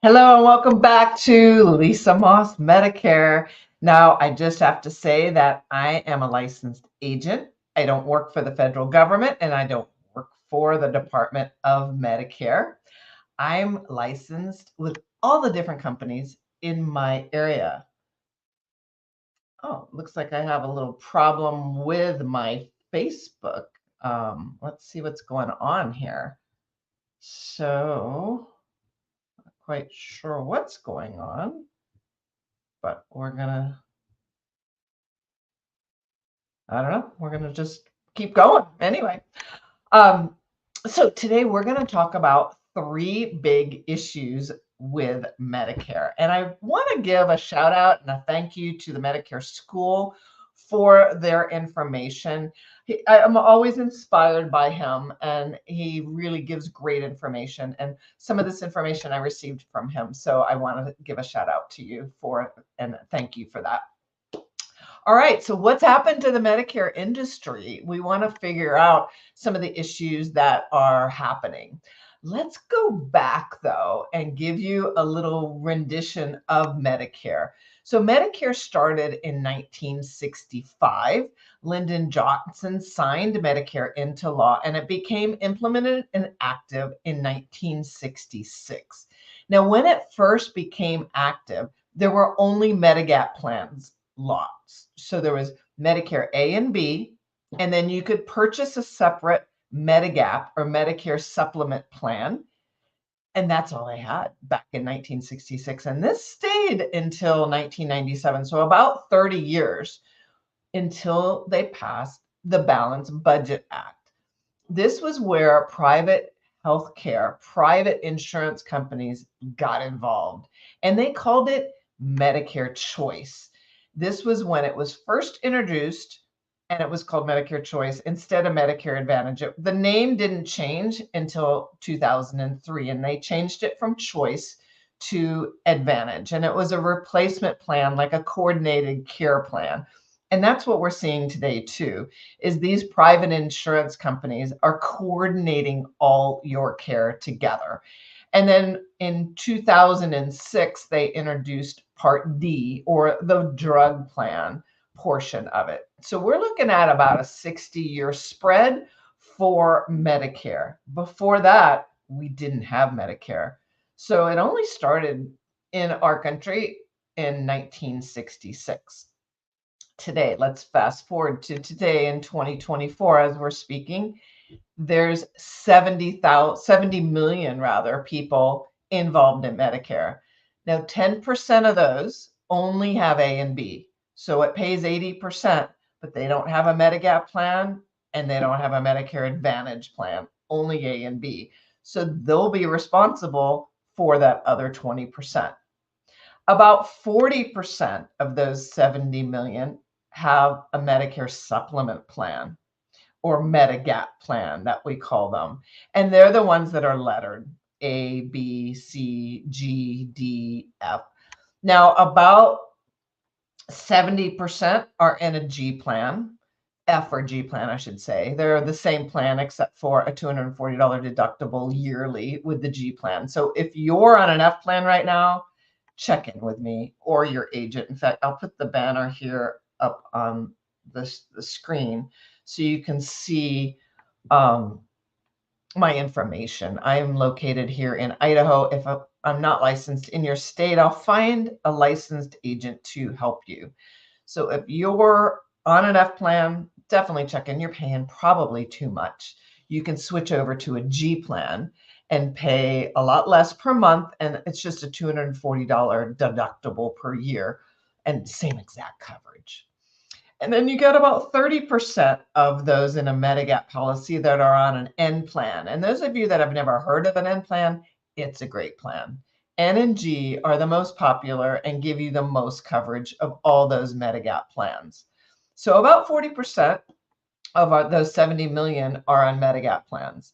Hello and welcome back to Lisa Moss Medicare. Now, I just have to say that I am a licensed agent. I don't work for the federal government and I don't work for the Department of Medicare. I'm licensed with all the different companies in my area. Oh, looks like I have a little problem with my Facebook. Let's see what's going on here. So, not quite sure what's going on, but I don't know, we're gonna just keep going. Anyway, um, so today we're gonna talk about three big issues with Medicare. And I wanna give a shout out and a thank you to the Medicare School for their information. I'm always inspired by him and he really gives great information. And some of this information I received from him. So I want to give a shout out to you for it and thank you for that. All right, so what's happened to the Medicare industry? We want to figure out some of the issues that are happening. Let's go back though and give you a little rendition of Medicare. So Medicare started in 1965. Lyndon Johnson signed Medicare into law and it became implemented and active in 1966. Now, when it first became active, there were only Medigap plans lots. So there was Medicare A and B, and then you could purchase a separate Medigap or Medicare supplement plan. And that's all they had back in 1966. And this stayed until 1997. So about 30 years until they passed the Balanced Budget Act. This was where private healthcare, private insurance companies got involved, and they called it Medicare Choice. This was when it was first introduced, and it was called Medicare Choice instead of Medicare Advantage. The name didn't change until 2003, and they changed it from Choice to Advantage, and it was a replacement plan, like a coordinated care plan. And that's what we're seeing today too, is these private insurance companies are coordinating all your care together. And then in 2006, they introduced Part D, or the drug plan portion of it. So we're looking at about a 60-year spread for Medicare. Before that, we didn't have Medicare. So it only started in our country in 1966. Today, let's fast forward to today in 2024 as we're speaking. There's 70 million rather people involved in Medicare. Now, 10% of those only have A and B. So it pays 80%, but they don't have a Medigap plan and they don't have a Medicare Advantage plan, only A and B. So they'll be responsible for that other 20%. About 40% of those 70 million have a Medicare supplement plan or Medigap plan that we call them. And they're the ones that are lettered A, B, C, G, D, F. Now, about 70% are in a G plan, F or G plan, I should say. They're the same plan except for a $240 deductible yearly with the G plan. So if you're on an F plan right now, check in with me or your agent. In fact, I'll put the banner here up on the screen so you can see my information. I am located here in Idaho. If I'm not licensed in your state, I'll find a licensed agent to help you. So if you're on an F plan, definitely check in. You're paying probably too much. You can switch over to a G plan and pay a lot less per month, and it's just a $240 deductible per year and same exact coverage. And then you get about 30% of those in a Medigap policy that are on an N plan. And those of you that have never heard of an N plan, it's a great plan. N and G are the most popular and give you the most coverage of all those Medigap plans. So about 40% of those 70 million are on Medigap plans.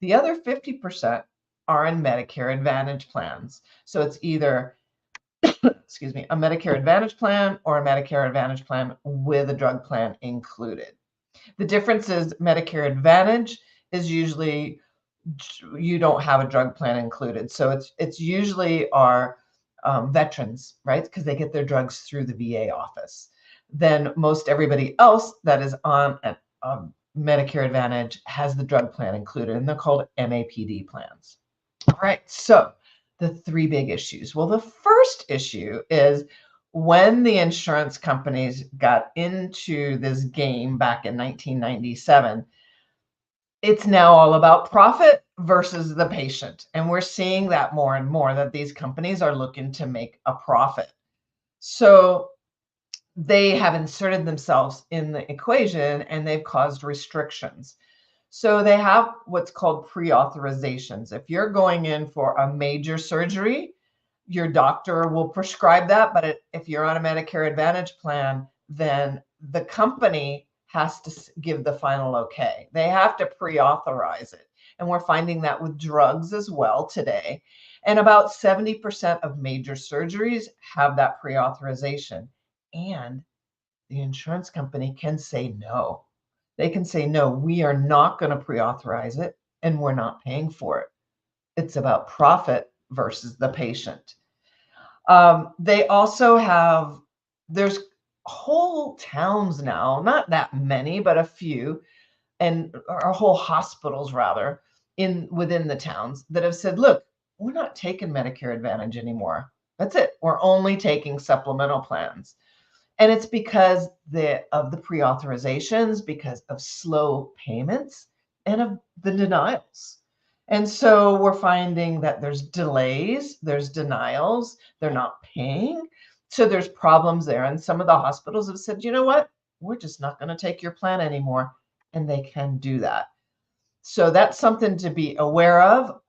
The other 50% are in Medicare Advantage plans. So it's either excuse me, a Medicare Advantage plan or a Medicare Advantage plan with a drug plan included. The difference is Medicare Advantage is usually you don't have a drug plan included. So it's usually our veterans, right? Because they get their drugs through the VA office. Then most everybody else that is on Medicare Advantage has the drug plan included, and they're called MAPD plans. All right, so the three big issues. Well, the first issue is when the insurance companies got into this game back in 1997, it's now all about profit versus the patient. And we're seeing that more and more, that these companies are looking to make a profit. So they have inserted themselves in the equation and they've caused restrictions. So they have what's called pre-authorizations. If you're going in for a major surgery, your doctor will prescribe that. But if you're on a Medicare Advantage plan, then the company has to give the final okay. They have to pre-authorize it. And we're finding that with drugs as well today. And about 70% of major surgeries have that pre-authorization. And the insurance company can say no. They can say, no, we are not going to pre-authorize it and we're not paying for it. It's about profit versus the patient. They also have, there's whole towns now, not that many, but a few, or whole hospitals rather, within the towns that have said, look, we're not taking Medicare Advantage anymore. That's it. We're only taking supplemental plans. And it's because of the pre-authorizations, because of slow payments, and of the denials. And so we're finding that there's delays, there's denials, they're not paying. So there's problems there. And some of the hospitals have said, you know what, we're just not going to take your plan anymore. And they can do that. So that's something to be aware of.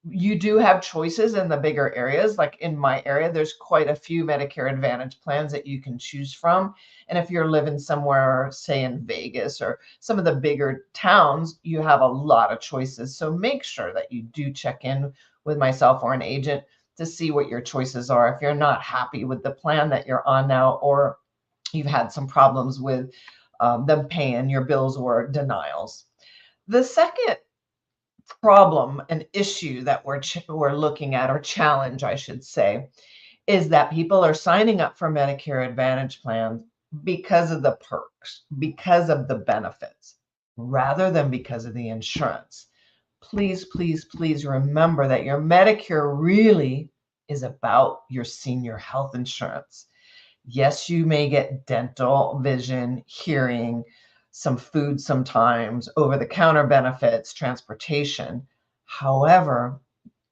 You do have choices in the bigger areas. Like in my area, there's quite a few Medicare Advantage plans that you can choose from. And if you're living somewhere, say in Vegas or some of the bigger towns, you have a lot of choices. So make sure that you do check in with myself or an agent to see what your choices are. If you're not happy with the plan that you're on now, or you've had some problems with them paying your bills or denials. The second problem, an issue that we're looking at, or challenge, I should say, is that people are signing up for Medicare Advantage plans because of the perks, because of the benefits, rather than because of the insurance. Please, please, please remember that your Medicare really is about your senior health insurance. Yes, you may get dental, vision, hearing, some food sometimes, over-the-counter benefits, transportation. However,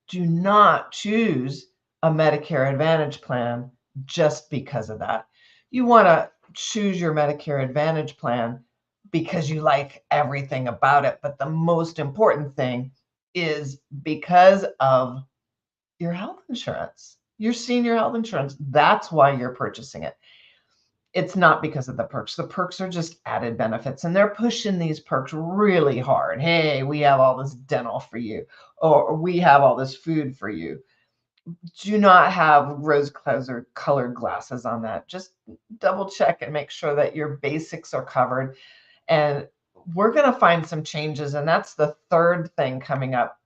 do not choose a Medicare Advantage plan just because of that. You want to choose your Medicare Advantage plan because you like everything about it. But the most important thing is because of your health insurance, your senior health insurance. That's why you're purchasing it. It's not because of the perks. The perks are just added benefits, and they're pushing these perks really hard. Hey, we have all this dental for you, or we have all this food for you. Do not have rose-colored glasses on that. Just double check and make sure that your basics are covered. And we're going to find some changes, and that's the third thing coming up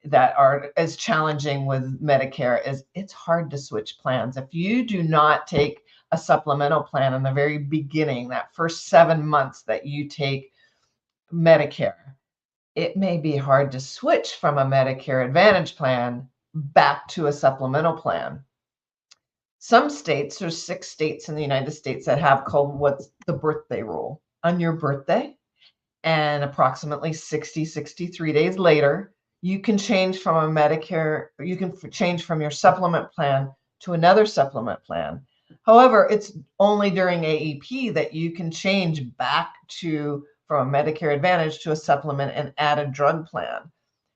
that are as challenging with Medicare is it's hard to switch plans. If you do not take a supplemental plan in the very beginning, that first 7 months that you take Medicare, it may be hard to switch from a Medicare Advantage plan back to a supplemental plan. Some states, there's 6 states in the United States that have called what's the birthday rule. On your birthday, and approximately 63 days later, you can change from a Medicare, you can change from your supplement plan to another supplement plan. However, it's only during AEP that you can change back from a Medicare Advantage to a supplement and add a drug plan.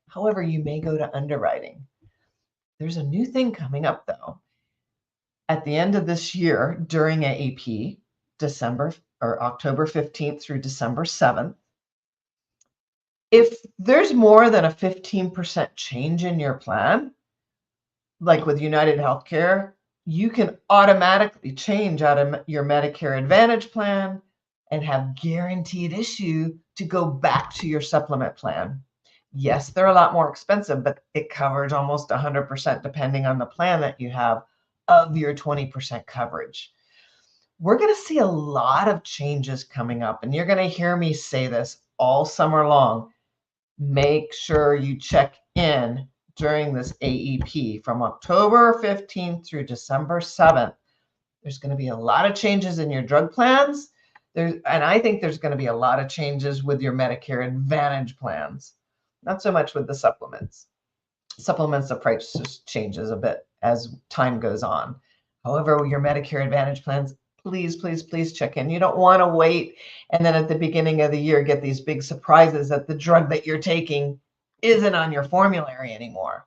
However, you may go to underwriting. There's a new thing coming up though. At the end of this year, during AEP, October 15th through December 7th, if there's more than a 15% change in your plan, like with United Healthcare, you can automatically change out of your Medicare Advantage plan and have guaranteed issue to go back to your supplement plan. Yes, they're a lot more expensive, but it covers almost 100% depending on the plan that you have of your 20% coverage. We're going to see a lot of changes coming up, and you're going to hear me say this all summer long. Make sure you check in during this AEP from October 15th through December 7th. There's going to be a lot of changes in your drug plans. And I think there's going to be a lot of changes with your Medicare Advantage plans. Not so much with the supplements. Supplements, the price just changes a bit as time goes on. However, with your Medicare Advantage plans, please, please, please check in. You don't want to wait and then at the beginning of the year get these big surprises that the drug that you're taking isn't on your formulary anymore.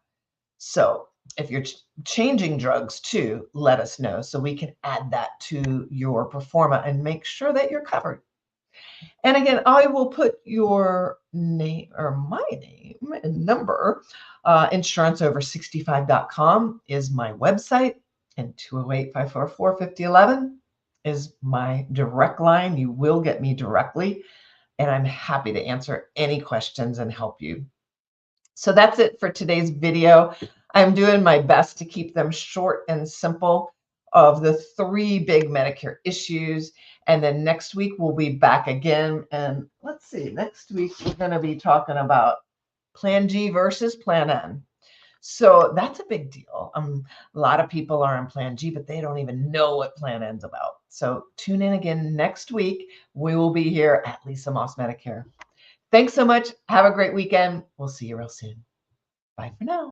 So if you're changing drugs too, let us know so we can add that to your performa and make sure that you're covered. And again, I will put your name or my name and number. Insuranceover65.com is my website, and 208-544-5011 is my direct line. You will get me directly, and I'm happy to answer any questions and help you. So that's it for today's video. I'm doing my best to keep them short and simple of the 3 big Medicare issues. And then next week we'll be back again. And let's see, next week we're going to be talking about Plan G versus Plan N. So that's a big deal. A lot of people are on Plan G, but they don't even know what Plan N's about. So tune in again next week. We will be here at Lisa Maas Medicare. Thanks so much. Have a great weekend. We'll see you real soon. Bye for now.